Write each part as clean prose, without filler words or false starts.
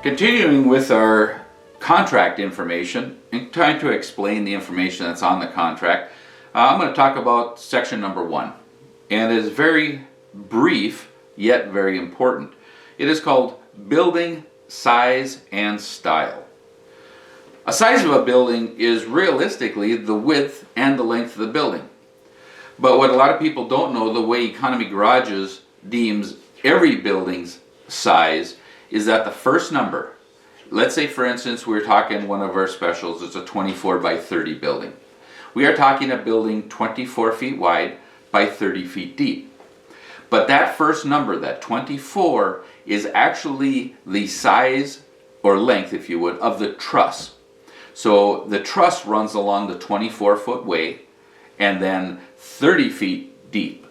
Continuing with our contract information and trying to explain the information that's on the contract, I'm going to talk about section number 1. And it is very brief, yet very important. It is called Building Size and Style. A size of a building is realistically the width and the length of the building. But what a lot of people don't know, the way Economy Garages deems every building's size, is that the first number, let's say for instance we're talking one of our specials, it's a 24 by 30 building. We are talking a building 24 feet wide by 30 feet deep. But that first number, that 24, is actually the size or length, if you would, of the truss. So the truss runs along the 24-foot way and then 30 feet deep.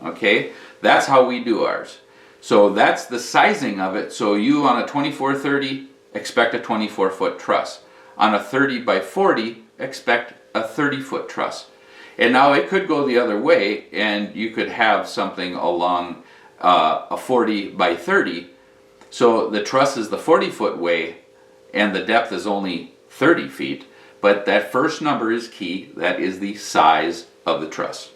Okay, that's how we do ours. So that's the sizing of it. So you on a 24-30 expect a 24-foot truss. On a 30 by 40 expect a 30-foot truss. And now it could go the other way and you could have something along a 40 by 30. So the truss is the 40-foot way and the depth is only 30 feet. But that first number is key. That is the size of the truss.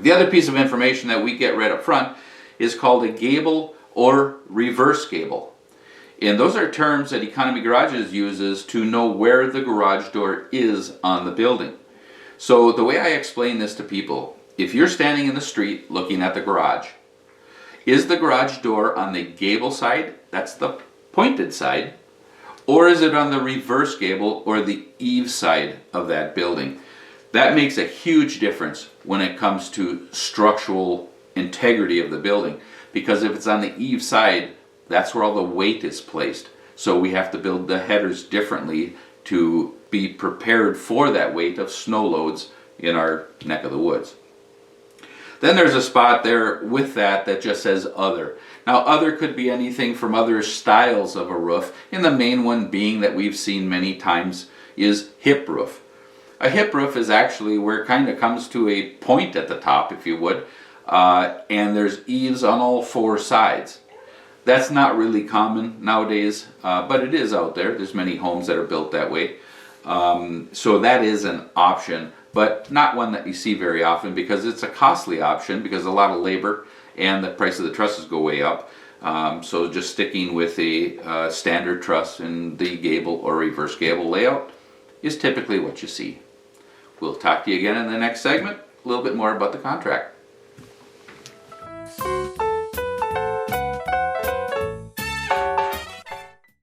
The other piece of information that we get right up front is called a gable or reverse gable. And those are terms that Economy Garages uses to know where the garage door is on the building. So the way I explain this to people, if you're standing in the street looking at the garage, is the garage door on the gable side, that's the pointed side, or is it on the reverse gable or the eave side of that building? That makes a huge difference when it comes to structural integrity of the building, because if it's on the eave side, that's where all the weight is placed. So we have to build the headers differently to be prepared for that weight of snow loads in our neck of the woods. Then there's a spot there with that just says other. Now other could be anything from other styles of a roof, and the main one being that we've seen many times is hip roof. A hip roof is actually where it kind of comes to a point at the top, if you would, and there's eaves on all four sides. That's not really common nowadays, but it is out there. There's many homes that are built that way. So that is an option, but not one that you see very often because it's a costly option because a lot of labor and the price of the trusses go way up. So just sticking with a standard truss in the gable or reverse gable layout is typically what you see. We'll talk to you again in the next segment, a little bit more about the contract.